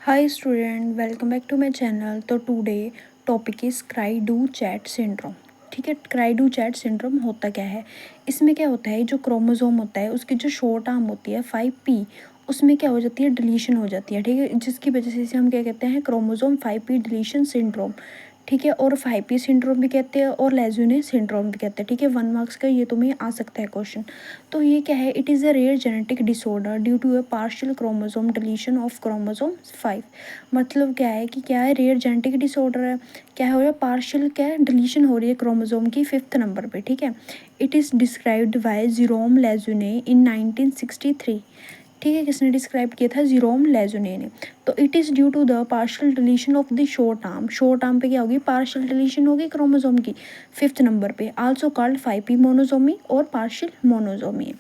Hi student, welcome back to my channel. तो today topic is cry do chat syndrome. ठीक है, cry do chat syndrome होता क्या है? इसमें क्या होता है, जो क्रोमोसोम होता है उसकी जो शॉर्ट आर्म होती है 5p, उसमें क्या हो जाती है, डिलीशन हो जाती है। ठीक है, जिसकी वजह से इसे हम क्या कहते हैं, क्रोमोसोम 5p डिलीशन सिंड्रोम। ठीक है, और 5p सिंड्रोम भी कहते हैं और लेजुने सिंड्रोम भी कहते हैं। ठीक है, 1 मार्क्स का ये तुम्हें आ सकता है क्वेश्चन। तो ये क्या है, it is a rare genetic disorder due to a partial chromosome deletion of chromosome 5। मतलब क्या है कि क्या है, रेयर जेनेटिक डिसऑर्डर है, क्या हो रहा है, पार्शियल क्या है, डिलीशन हो रही है क्रोमोसोम की 5th नंबर पे। ठीक है, it is described by Jerome Lejeune in 1963। ठीक है, किसने डिस्क्राइब किया था, जेरोम लेजुने ने। तो it is due to the partial deletion of the short arm. Short arm पे क्या होगी, पार्शियल डिलीशन होगी क्रोमोसोम की 5th नंबर पे, आल्सो कॉल्ड 5p मोनोसोमी और पार्शियल मोनोसोमी।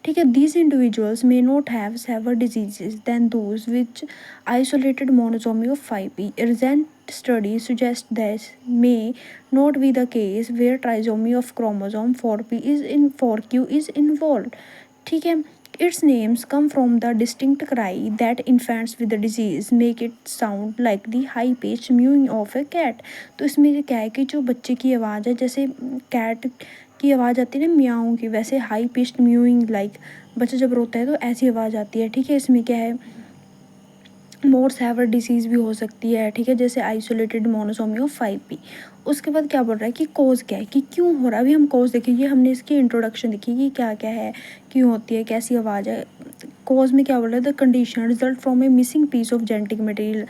ठीक है, these individuals may not have severe diseases than those with isolated monosomy of 5p. Recent studies suggest this may not be the case where trisomy of chromosome 4q is involved. ठीक है, its names come from the distinct cry that infants with the disease make it sound like the high pitched mewing of a cat. तो इसमें क्या है कि जो बच्चे की आवाज़ है, जैसे कैट की आवाज़ आती है ना म्याऊं की, वैसे हाई पिच्ड म्यूइंग लाइक बच्चा जब रोता है तो ऐसी आवाज़ आती है। ठीक है, इसमें क्या है, मोर सेवर डिसीज़ भी हो सकती है। ठीक है, जैसे आइसोलेटेड मोनोसोमी ऑफ 5p। उसके बाद क्या बोल रहा है कि कोज क्या है, कि क्यों हो रहा है। अभी हम कोज देखेंगे, हमने इसकी इंट्रोडक्शन देखी कि क्या क्या है, क्यों होती है, कैसी आवाज़ है। कोज में क्या बोल रहा है, the condition result from a missing piece of genetic material.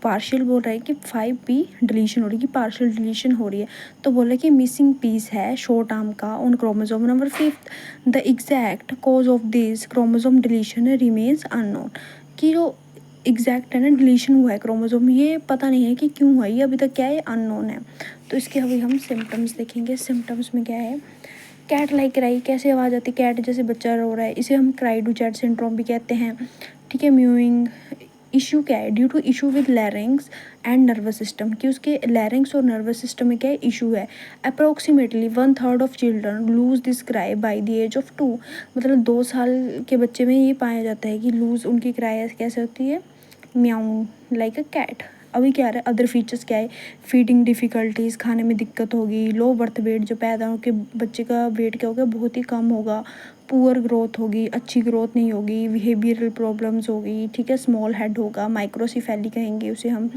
Partial बोल रहा है कि 5p डिलीशन हो रही है, कि पार्शियल डिलीशन हो रही है। तो बोल रहा है कि मिसिंग पीस है शॉर्ट आर्म का on chromosome number 5th। The exact cause of this chromosome deletion remains unknown. कि जो एग्जैक्ट है ना, डिलीशन हुआ है क्रोमोसोम, ये पता नहीं है कि क्यों हुआ, ये अभी तक क्या है, अननोन है। तो इसके अभी हम सिम्टम्स देखेंगे। सिम्टम्स में क्या है, कैट लाइक क्राई, कैसे आवाज़ आती है, कैट जैसे बच्चा रो रहा है, इसे हम क्राई डू चैट सिंड्रोम भी कहते हैं। ठीक है, म्यूइंग। इशू क्या है, due to issue with larynx and nervous system, कि उसके लैरिंग्स और नर्वस सिस्टम में क्या है, इशू है। Approximately 1/3 of children lose this cry by the age of 2। मतलब 2 साल के बच्चे में ये पाया जाता है कि लूज उनकी क्राई कैसे होती है, म्याऊं लाइक अ कैट। अभी क्या रहा है, अदर फीचर्स क्या है, फीडिंग डिफ़िकल्टीज़, खाने में दिक्कत होगी, लो बर्थ वेट, जो पैदा होकर बच्चे का वेट क्या होगा, बहुत ही कम होगा, पुअर ग्रोथ होगी, अच्छी ग्रोथ नहीं होगी, बिहेवियरल प्रॉब्लम्स होगी। ठीक है, स्मॉल हेड होगा, माइक्रोसिफेली कहेंगे उसे हम,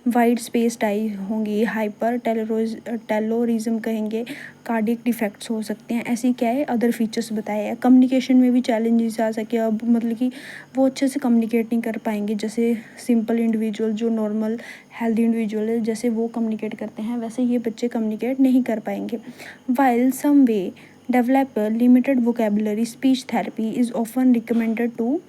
वाइड स्पेस डाई होंगी, हाइपर टेलोरिज्म कहेंगे, कार्डियक डिफेक्ट्स हो सकते हैं। ऐसी क्या है, अदर फीचर्स बताए हैं। कम्युनिकेशन में भी चैलेंजेस आ सके, अब मतलब कि वो अच्छे से कम्युनिकेट नहीं कर पाएंगे, जैसे सिंपल इंडिविजुअल, जो नॉर्मल हेल्दी इंडिविजुअल है, जैसे वो कम्युनिकेट करते हैं वैसे ये बच्चे कम्युनिकेट नहीं कर पाएंगे। While some way develop limited vocabulary, speech therapy is often recommended to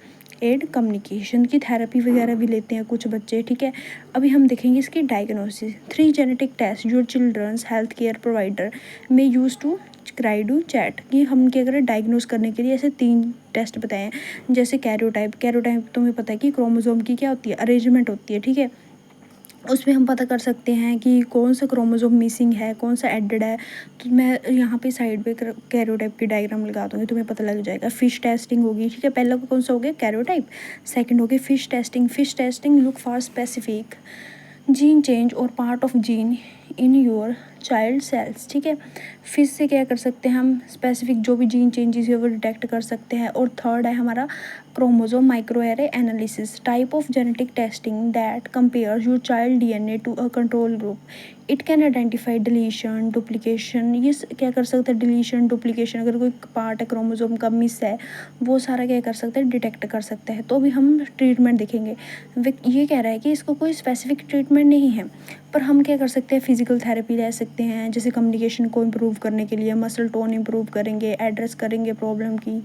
aid communication, की थेरेपी वगैरह भी लेते हैं कुछ बच्चे। ठीक है, अभी हम देखेंगे इसकी diagnosis. 3 genetic test your children's health care provider में use to cry do chat, कि हम क्या करें, डायग्नोस करने के लिए ऐसे 3 टेस्ट बताए हैं। जैसे कैरियोटाइप, कैरियोटाइप तुम्हें पता है कि क्रोमोसोम की क्या होती है, अरेंजमेंट होती है। ठीक है, उसमें हम पता कर सकते हैं कि कौन सा क्रोमोसोम मिसिंग है, कौन सा एडेड है। तो मैं यहाँ पे साइड पे कैरियोटाइप की डायग्राम लगा दूँगी, तुम्हें पता लग जाएगा। फिश टेस्टिंग होगी। ठीक है, पहला कौन सा हो गया, कैरियोटाइप। सेकंड हो गया fish testing. Fish testing look for specific gene change और part of gene in your child cells. ठीक है, फिश से क्या कर सकते हैं हम, स्पेसिफिक जो भी जीन चेंजेस है वो डिटेक्ट कर सकते हैं। और थर्ड है हमारा chromosome microarray analysis, type of genetic testing that compares your child DNA to a control group. It can identify deletion duplication, ये क्या कर सकता है, डिलीशन डुप्लीकेशन, अगर कोई पार्ट है क्रोमोसोम का मिस है, वो सारा क्या कर सकता है, डिटेक्ट कर सकता है। तो अभी हम ट्रीटमेंट देखेंगे। ये कह रहा है कि इसको कोई स्पेसिफिक ट्रीटमेंट नहीं है, पर हम क्या कर सकते हैं, फिजिकल थेरेपी ले सकते हैं, जैसे कम्युनिकेशन को इम्प्रूव करने के लिए मसल टोन इम्प्रूव करेंगे, एड्रेस करेंगे प्रॉब्लम की।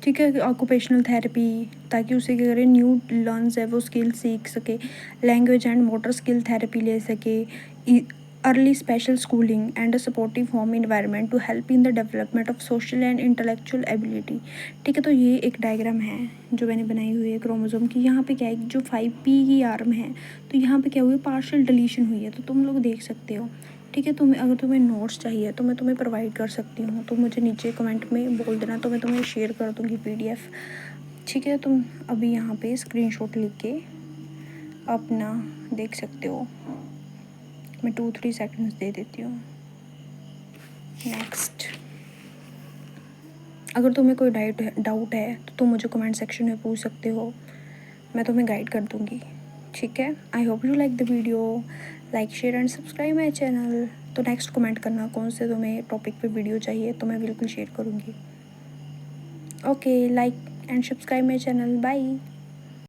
ठीक है, ऑक्यूपेशनल थेरेपी, ताकि उसे क्या करें, न्यू लर्न्स है वो स्किल सीख सके। Language and motor skill therapy ले सके। Early special schooling and a supportive home environment to help in the development of social and intellectual ability. ठीक है, तो ये एक डायग्राम है जो मैंने बनाई हुई है क्रोमोसोम की। यहाँ पे क्या है, जो 5p की आर्म है, तो यहाँ पे क्या हुई, पार्शियल डिलीशन हुई है। तो तुम लोग देख सकते हो ठीक है। अगर तुम्हें नोट्स चाहिए तो मैं तुम्हें प्रोवाइड कर सकती हूँ, तो मुझे नीचे कमेंट में बोल देना, तो मैं तुम्हें शेयर कर दूँगी PDF। ठीक है, तुम अभी यहाँ पे स्क्रीनशॉट लेके अपना देख सकते हो। मैं 2-3 सेकंड्स दे देती हूँ। नेक्स्ट, अगर तुम्हें कोई डाउट है तो तुम मुझे कमेंट सेक्शन में पूछ सकते हो, मैं तुम्हें गाइड कर दूँगी। ठीक है। I hope you like the video. Like share and subscribe my channel. तो नेक्स्ट कमेंट करना कौन से तुम्हें टॉपिक पे वीडियो चाहिए, तो मैं बिल्कुल शेयर करूँगी। Okay, like and subscribe my channel. Bye.